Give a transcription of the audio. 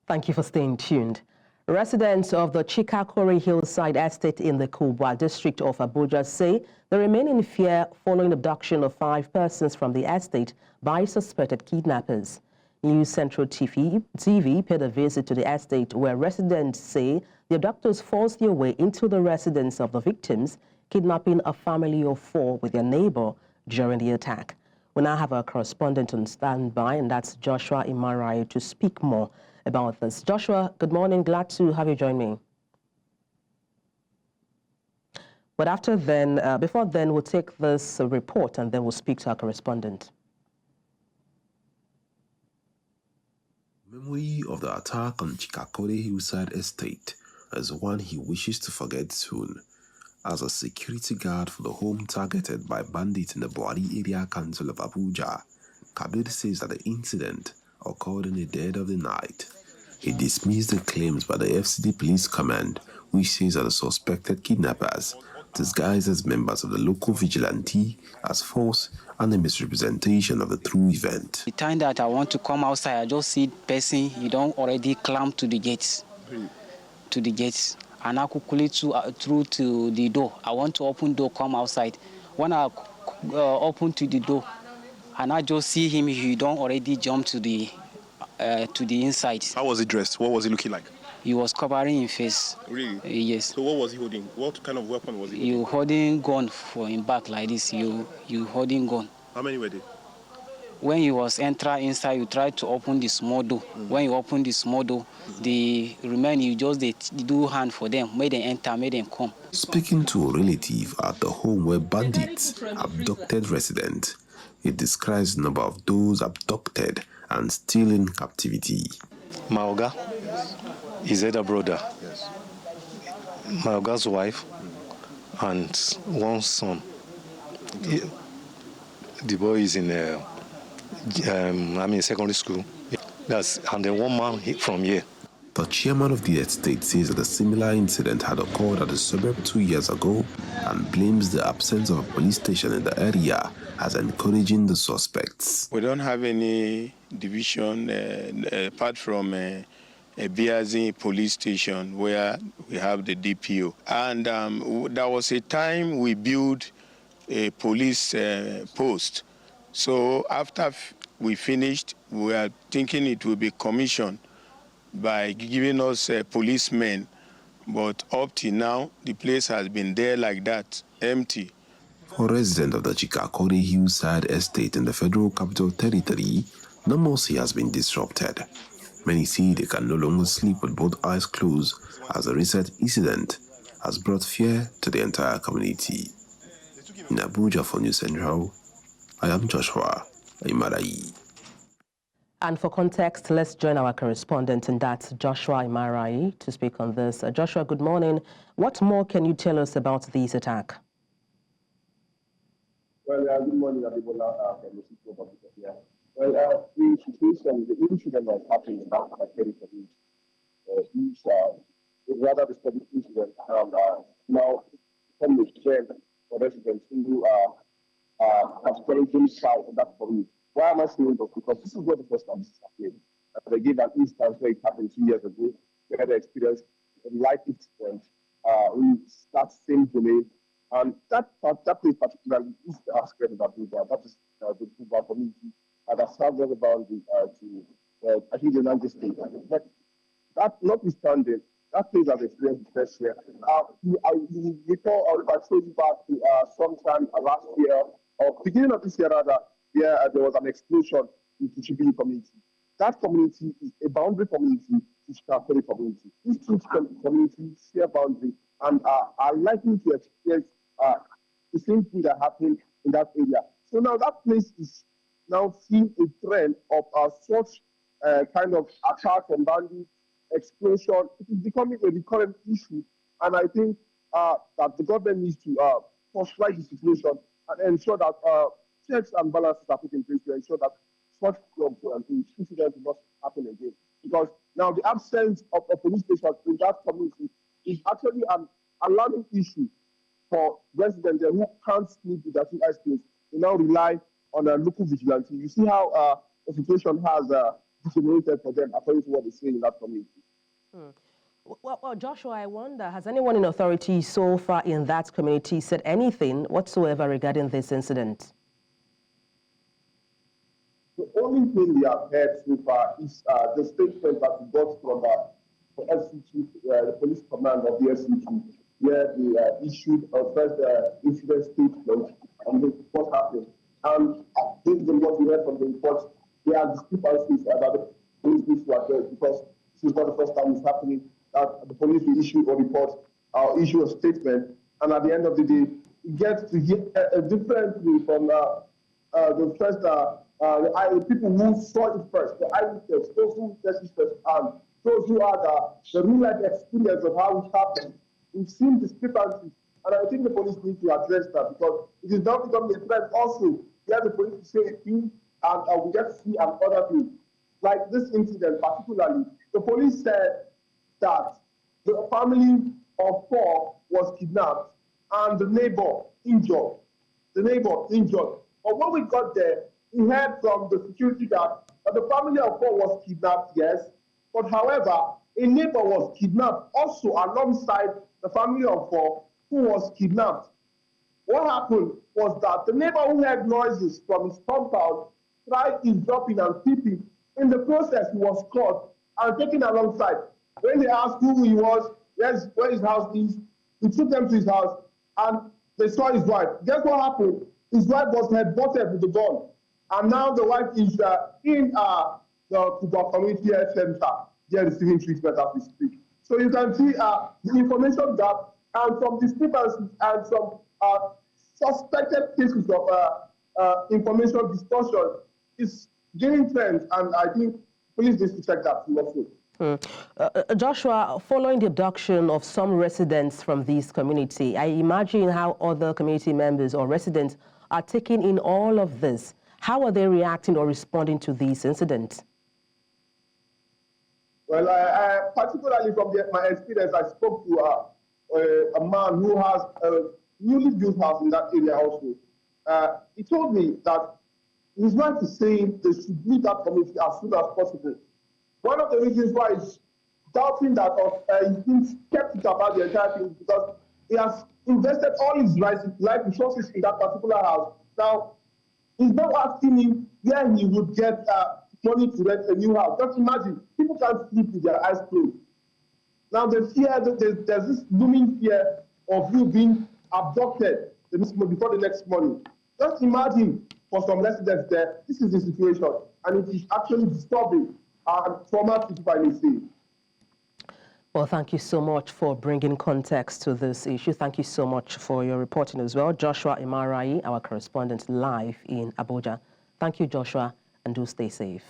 Thank you for staying tuned. Residents of the Chikakore Hillside Estate in the Kubwa district of Abuja say they remain in fear following abduction of 5 persons from the estate by suspected kidnappers. News Central TV paid a visit to the estate where residents say the abductors forced their way into the residence of the victims, kidnapping a family of 4 with their neighbor during the attack. We now have our correspondent on standby, and that's Joshua Imarayi, to speak more about this. Joshua, good morning. Glad to have you join me. But before then, we'll take this report and then we'll speak to our correspondent. Memory of the attack on Chikakore Hillside Estate is one he wishes to forget soon. As a security guard for the home targeted by bandits in the Buhari Area Council of Abuja, Kabir says that the incident occurred in the dead of the night. He dismissed the claims by the FCD Police Command, which says that the suspected kidnappers, disguised as members of the local vigilante, as false and a misrepresentation of the true event. The time that I want to come outside, I just see person, he don't already climb to the gates. And I quickly through to the door. I want to open door, come outside. When I open to the door, and I just see him, he don't already jump to the inside. How was he dressed? What was he looking like? He was covering his face. Really? Yes. So what was he holding? What kind of weapon was he holding? You holding gun for him back like this. You holding gun. How many were there? When he was entering inside, you try to open the small door. When you open the small door, the remaining, you just do hand for them. Make them enter, make them come. Speaking to a relative at the home where bandits abducted residents, he describes the number of those abducted and still in captivity. My Oga, his elder brother, my Oga's wife, and one son. The boy is in secondary school. And then one man from here. The chairman of the estate says that a similar incident had occurred at the suburb 2 years ago and blames the absence of a police station in the area as encouraging the suspects. We don't have any division apart from a Biazi police station where we have the DPO. And there was a time we built a police post. So after we finished, we are thinking it will be commissioned by giving us policemen. But up till now, the place has been there like that, empty. For residents of the Chikakore Hillside Estate in the Federal Capital Territory, normalcy has been disrupted. Many say they can no longer sleep with both eyes closed as the recent incident has brought fear to the entire community. In Abuja for News Central, I am Joshua Imarayi. And for context, let's join our correspondent, and that's Joshua Imarayi, to speak on this. Joshua, good morning. What more can you tell us about this attack? Well, good morning, Adibola. Well, the situation, the incident that happened in that territory is rather disturbing incident, and now become a trend for residents who are experiencing south of that community. Why am I saying this? Because this is not the first time this is happening. They gave an instance where it happened 2 years ago. We had experienced a like incident in that same domain. And that place particularly is the aspect of Abuja. That is the Kubwa community that serves as a boundary to, I think, the United States. But that notwithstanding, that place has experienced the first year. You recall, if I showed you back to sometime last year, or beginning of this year rather, where there was an explosion in the Chikakore community. That community is a boundary community to Chikakore community. These two communities share boundary and are likely to experience the same thing that happened in that area. So now that place is now seeing a trend of such kind of attack and bandit explosion. It is becoming a recurrent issue, and I think that the government needs to postpone the situation and ensure that checks and balances are put in place to ensure that such incidents will not happen again. Because now the absence of a police station in that community is actually an alarming issue for residents who can't sleep with their 2 eyes closed. They now rely on a local vigilante. You see how the situation has generated for them, according to what they say in that community. Well, Joshua, I wonder, has anyone in authority so far in that community said anything whatsoever regarding this incident? The only thing we have heard so far is the statement that we got from the SCT, the police command of the SCT, where they issued a first incident statement on what happened. And based on what we heard from the report, there are discrepancies about the police needs to address, because this is not the first time it's happening that the police will issue a report or issue a statement, and at the end of the day, it gets to hear differently from the first the people who saw it first, the eyewitnesses, those who witnessed it first, and those who had the real-life experience of how it happened. We've seen discrepancies, and I think the police need to address that, because it is now becoming a trend also. We have the police to say a thing, and we get to see another thing. Like this incident particularly, the police said that the family of 4 was kidnapped and the neighbor injured. But when we got there, we heard from the security guard that the family of 4 was kidnapped, yes, but however, a neighbor was kidnapped also alongside the family of 4 who was kidnapped. What happened was that the neighbor who heard noises from his compound tried eavesdropping and peeping. In the process, he was caught and taken alongside. When they asked who he was, where his house is, he took them to his house and they saw his wife. Guess what happened? His wife was headbutted with the gun. And now the wife is in the Kubwa Community Health Center. They are receiving treatment as we speak. So you can see the information gap and some discrepancies and some suspected cases of information distortion is gaining trends, and I think police need to check that also. Joshua, following the abduction of some residents from this community, I imagine how other community members or residents are taking in all of this. How are they reacting or responding to these incidents? Well, particularly from my experience, I spoke to a man who has a newly built house in that area also. He told me that his wife is saying they should leave that community as soon as possible. One of the reasons why he's doubting that he's been skeptical about the entire thing is because he has invested all his life resources in that particular house. Now, he's now asking him where he would get money to rent a new house. Just imagine, people can't sleep with their eyes closed. Now, the fear, there's this looming fear of you being abducted before the next morning. Just imagine, for some residents there, this is the situation, and it is actually disturbing and traumatic, if I may say. Well, thank you so much for bringing context to this issue. Thank you so much for your reporting as well. Joshua Imarayi, our correspondent live in Abuja. Thank you, Joshua, and do stay safe.